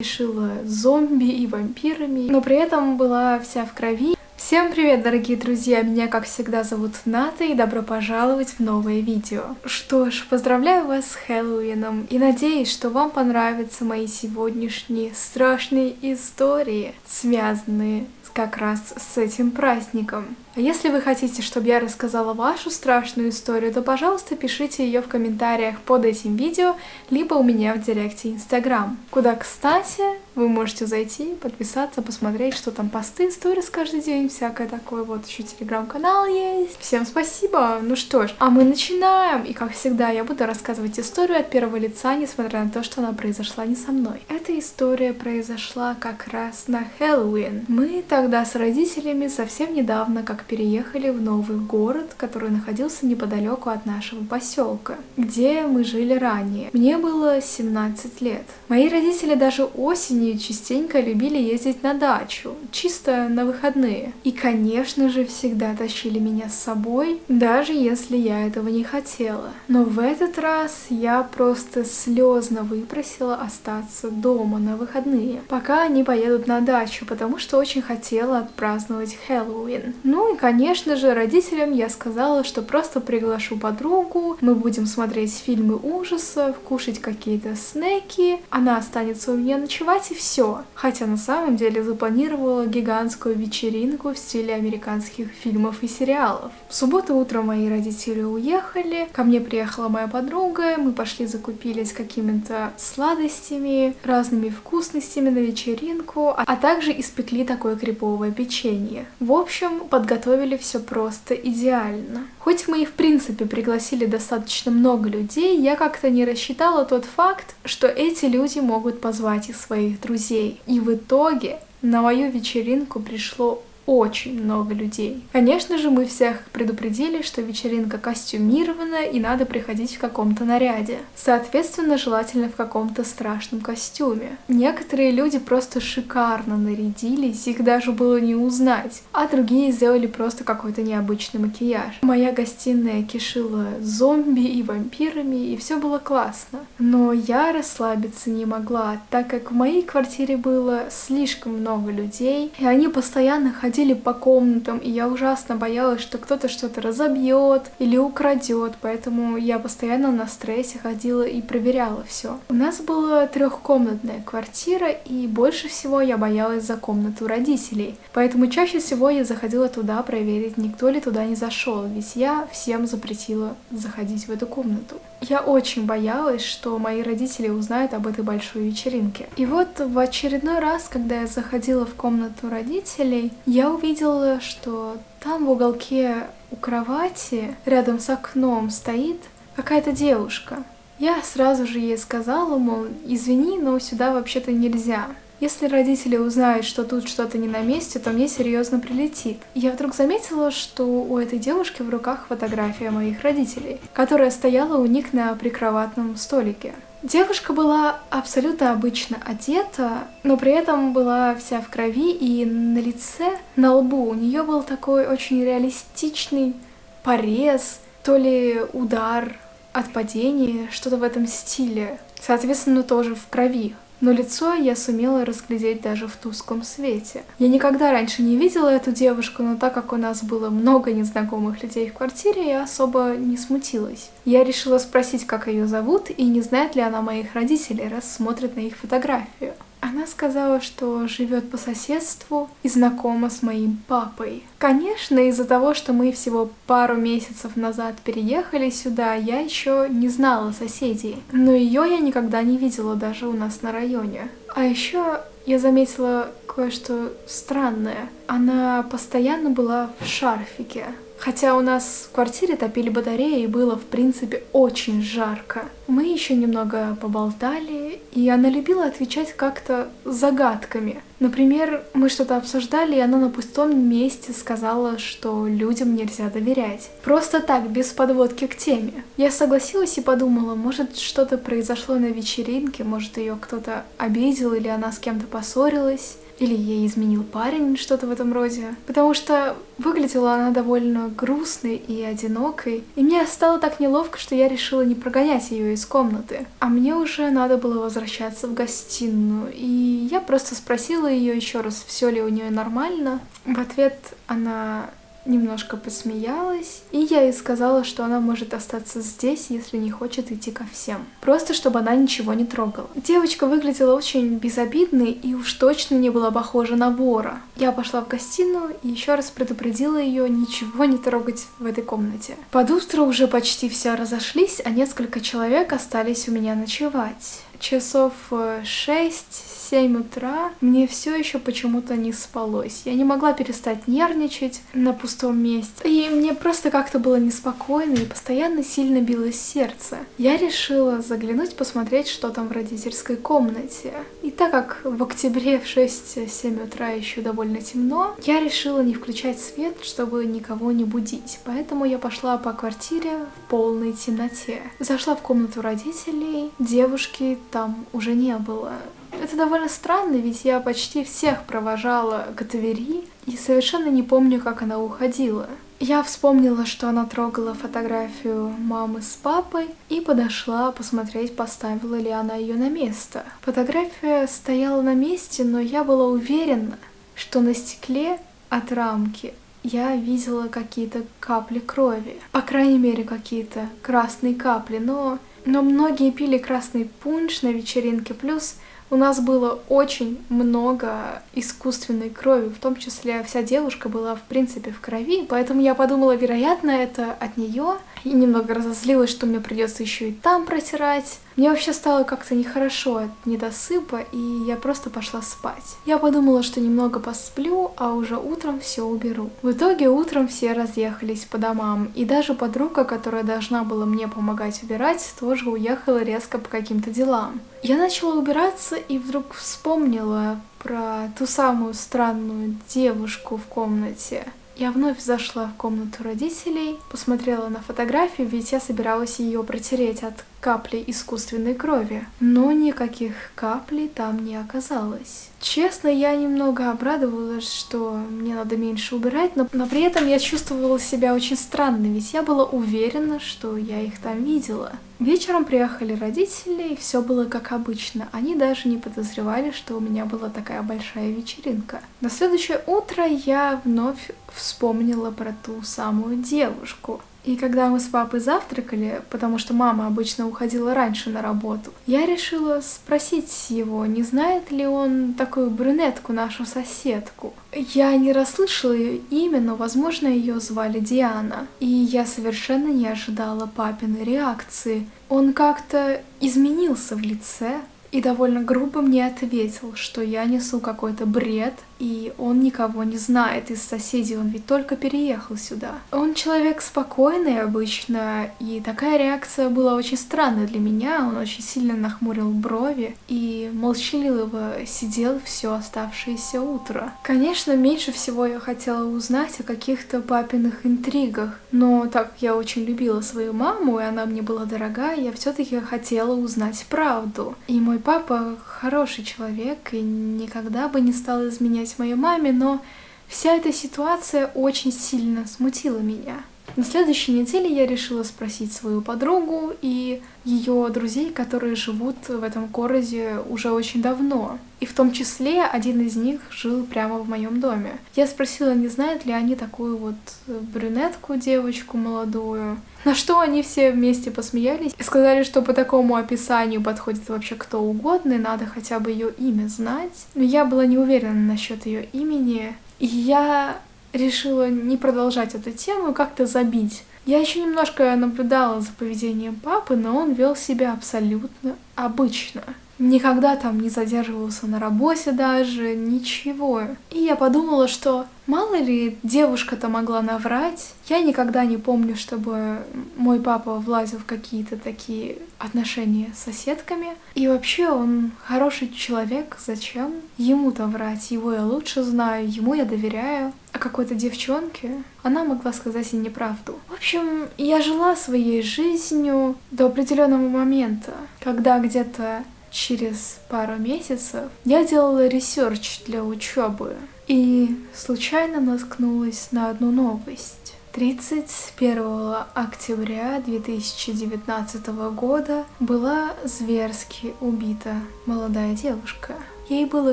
Решила зомби и вампирами, но при этом была вся в крови. Всем привет, дорогие друзья! Меня, как всегда, зовут Ната, и добро пожаловать в новое видео. Что ж, поздравляю вас с Хэллоуином, и надеюсь, что вам понравятся мои сегодняшние страшные истории, связанные как раз с этим праздником. А если вы хотите, чтобы я рассказала вашу страшную историю, то, пожалуйста, пишите ее в комментариях под этим видео, либо у меня в директе Инстаграм, куда, кстати, вы можете зайти, подписаться, посмотреть, что там посты, сторис каждый день, всякое такое. Вот еще телеграм-канал есть. Всем спасибо! Ну что ж, а мы начинаем! И, как всегда, я буду рассказывать историю от первого лица, несмотря на то, что она произошла не со мной. Эта история произошла как раз на Хэллоуин. Мы тогда с родителями совсем недавно как переехали в новый город, который находился неподалеку от нашего поселка, где мы жили ранее. Мне было 17 лет. Мои родители даже осенью частенько любили ездить на дачу, чисто на выходные. И, конечно же, всегда тащили меня с собой, даже если я этого не хотела. Но в этот раз я просто слезно выпросила остаться дома на выходные, пока они поедут на дачу, потому что очень хотела отпраздновать Хэллоуин. Ну и, конечно же, родителям я сказала, что просто приглашу подругу, мы будем смотреть фильмы ужасов, кушать какие-то снеки, она останется у меня ночевать и все. Хотя на самом деле запланировала гигантскую вечеринку в стиле американских фильмов и сериалов. В субботу утром мои родители уехали, ко мне приехала моя подруга, мы пошли закупились какими-то сладостями, разными вкусностями на вечеринку, а также испекли такое креповое печенье. В общем, подготовили все просто идеально. Хоть мы и в принципе пригласили достаточно много людей, я как-то не рассчитала тот факт, что эти люди могут позвать и своих друзей. И в итоге на мою вечеринку пришло очень много людей. Конечно же, мы всех предупредили, что вечеринка костюмированная и надо приходить в каком-то наряде. Соответственно, желательно в каком-то страшном костюме. Некоторые люди просто шикарно нарядились, их даже было не узнать, а другие сделали просто какой-то необычный макияж. Моя гостиная кишила зомби и вампирами, и все было классно. Но я расслабиться не могла, так как в моей квартире было слишком много людей, и они постоянно ходили по комнатам, и я ужасно боялась, что кто-то что-то разобьет или украдет, поэтому я постоянно на стрессе ходила и проверяла все. У нас была трехкомнатная квартира, и больше всего я боялась за комнату родителей, поэтому чаще всего я заходила туда проверить, никто ли туда не зашел, ведь я всем запретила заходить в эту комнату. Я очень боялась, что мои родители узнают об этой большой вечеринке. И вот в очередной раз, когда я заходила в комнату родителей, я увидела, что там в уголке у кровати, рядом с окном, стоит какая-то девушка. Я сразу же ей сказала, мол, извини, но сюда вообще-то нельзя. Если родители узнают, что тут что-то не на месте, то мне серьезно прилетит. И я вдруг заметила, что у этой девушки в руках фотография моих родителей, которая стояла у них на прикроватном столике. Девушка была абсолютно обычно одета, но при этом была вся в крови, и на лице, на лбу у нее был такой очень реалистичный порез, то ли удар от падения, что-то в этом стиле. Соответственно, тоже в крови. Но лицо я сумела разглядеть даже в тусклом свете. Я никогда раньше не видела эту девушку, но так как у нас было много незнакомых людей в квартире, я особо не смутилась. Я решила спросить, как ее зовут, и не знает ли она моих родителей, раз смотрит на их фотографию. Она сказала, что живет по соседству и знакома с моим папой. Конечно, из-за того, что мы всего пару месяцев назад переехали сюда, я еще не знала соседей. Но ее я никогда не видела даже у нас на районе. А еще я заметила кое-что странное. Она постоянно была в шарфике. Хотя у нас в квартире топили батареи и было, в принципе, очень жарко. Мы еще немного поболтали, и она любила отвечать как-то загадками. Например, мы что-то обсуждали, и она на пустом месте сказала, что людям нельзя доверять. Просто так, без подводки к теме. Я согласилась и подумала, может, что-то произошло на вечеринке, может, ее кто-то обидел, или она с кем-то поссорилась. Или ей изменил парень, что-то в этом роде. Потому что выглядела она довольно грустной и одинокой. И мне стало так неловко, что я решила не прогонять ее из из комнаты. А мне уже надо было возвращаться в гостиную, и я просто спросила ее еще раз, все ли у нее нормально. В ответ она немножко посмеялась, и я ей сказала, что она может остаться здесь, если не хочет идти ко всем. Просто чтобы она ничего не трогала. Девочка выглядела очень безобидной и уж точно не была похожа на вора. Я пошла в гостиную и еще раз предупредила ее ничего не трогать в этой комнате. Под утро уже почти все разошлись, а несколько человек остались у меня ночевать. Часов 6-7 утра мне все еще почему-то не спалось. Я не могла перестать нервничать на пустом месте. И мне просто как-то было неспокойно и постоянно сильно билось сердце. Я решила заглянуть, посмотреть, что там в родительской комнате. И так как в октябре в 6-7 утра еще довольно темно, я решила не включать свет, чтобы никого не будить. Поэтому я пошла по квартире в полной темноте. Зашла в комнату родителей, девушки там уже не было. Это довольно странно, ведь я почти всех провожала к двери и совершенно не помню, как она уходила. Я вспомнила, что она трогала фотографию мамы с папой и подошла посмотреть, поставила ли она ее на место. Фотография стояла на месте, но я была уверена, что на стекле от рамки я видела какие-то капли крови. По крайней мере, какие-то красные капли, но многие пили красный пунш на вечеринке, плюс у нас было очень много искусственной крови, в том числе вся девушка была в принципе в крови, поэтому я подумала, вероятно, это от нее, и немного разозлилась, что мне придется еще и там протирать. Мне вообще стало как-то нехорошо от недосыпа, и я просто пошла спать. Я подумала, что немного посплю, а уже утром все уберу. В итоге утром все разъехались по домам, и даже подруга, которая должна была мне помогать убирать, тоже уехала резко по каким-то делам. Я начала убираться и вдруг вспомнила про ту самую странную девушку в комнате. Я вновь зашла в комнату родителей, посмотрела на фотографию, ведь я собиралась ее протереть от капли искусственной крови. Но никаких каплей там не оказалось. Честно, я немного обрадовалась, что мне надо меньше убирать, но при этом я чувствовала себя очень странно, ведь я была уверена, что я их там видела. Вечером приехали родители, и все было как обычно. Они даже не подозревали, что у меня была такая большая вечеринка. На следующее утро я вновь вспомнила про ту самую девушку. И когда мы с папой завтракали, потому что мама обычно уходила раньше на работу, я решила спросить его, не знает ли он такую брюнетку, нашу соседку. Я не расслышала ее имя, но, возможно, ее звали Диана. И я совершенно не ожидала папиной реакции. Он как-то изменился в лице и довольно грубо мне ответил, что я несу какой-то бред, и он никого не знает из соседей, он ведь только переехал сюда. Он человек спокойный обычно, и такая реакция была очень странной для меня. Он очень сильно нахмурил брови и молчаливо сидел все оставшееся утро. Конечно, меньше всего я хотела узнать о каких-то папиных интригах, но так как я очень любила свою маму, и она мне была дорога, я все-таки хотела узнать правду. И мой папа хороший человек и никогда бы не стал изменять моей маме, но вся эта ситуация очень сильно смутила меня. На следующей неделе я решила спросить свою подругу и ее друзей, которые живут в этом городе уже очень давно. И в том числе один из них жил прямо в моем доме. Я спросила, не знают ли они такую вот брюнетку, девочку молодую. На что они все вместе посмеялись и сказали, что по такому описанию подходит вообще кто угодно, и надо хотя бы ее имя знать. Но я была не уверена насчет ее имени, и я решила не продолжать эту тему, как-то забить. Я еще немножко наблюдала за поведением папы, но он вел себя абсолютно обычно. Никогда там не задерживался на работе даже, ничего. И я подумала, что мало ли девушка-то могла наврать. Я никогда не помню, чтобы мой папа влазил в какие-то такие отношения с соседками. И вообще он хороший человек, зачем ему-то врать? Его я лучше знаю, ему я доверяю. А какой-то девчонке она могла сказать и неправду. В общем, я жила своей жизнью до определенного момента, когда где-то через пару месяцев я делала ресерч для учебы и случайно наткнулась на одну новость. 31 октября 2019 года была зверски убита молодая девушка. Ей было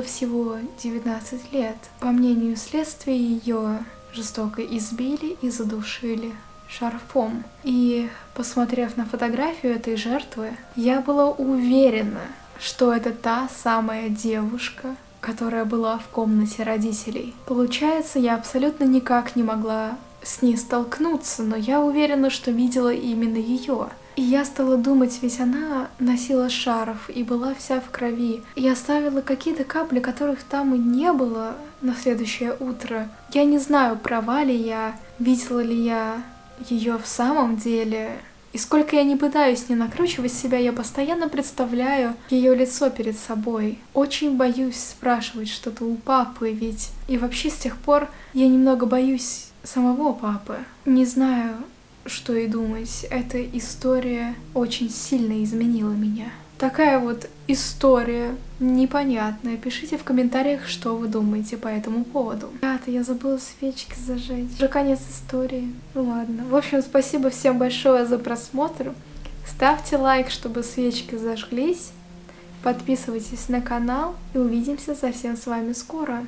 всего 19 лет. По мнению следствия, ее жестоко избили и задушили шарфом. И, посмотрев на фотографию этой жертвы, я была уверена, что это та самая девушка, которая была в комнате родителей. Получается, я абсолютно никак не могла с ней столкнуться, но я уверена, что видела именно ее. И я стала думать, ведь она носила шарф и была вся в крови. И оставила какие-то капли, которых там и не было на следующее утро. Я не знаю, права ли я, видела ли я ее в самом деле. И сколько я не пытаюсь не накручивать себя, я постоянно представляю ее лицо перед собой. Очень боюсь спрашивать что-то у папы, ведь и вообще с тех пор я немного боюсь самого папы. Не знаю, что и думать. Эта история очень сильно изменила меня. Такая вот история непонятная. Пишите в комментариях, что вы думаете по этому поводу. Ребята, я забыла свечки зажечь. Уже конец истории. Ну ладно. В общем, спасибо всем большое за просмотр. Ставьте лайк, чтобы свечки зажглись. Подписывайтесь на канал и увидимся совсем с вами скоро.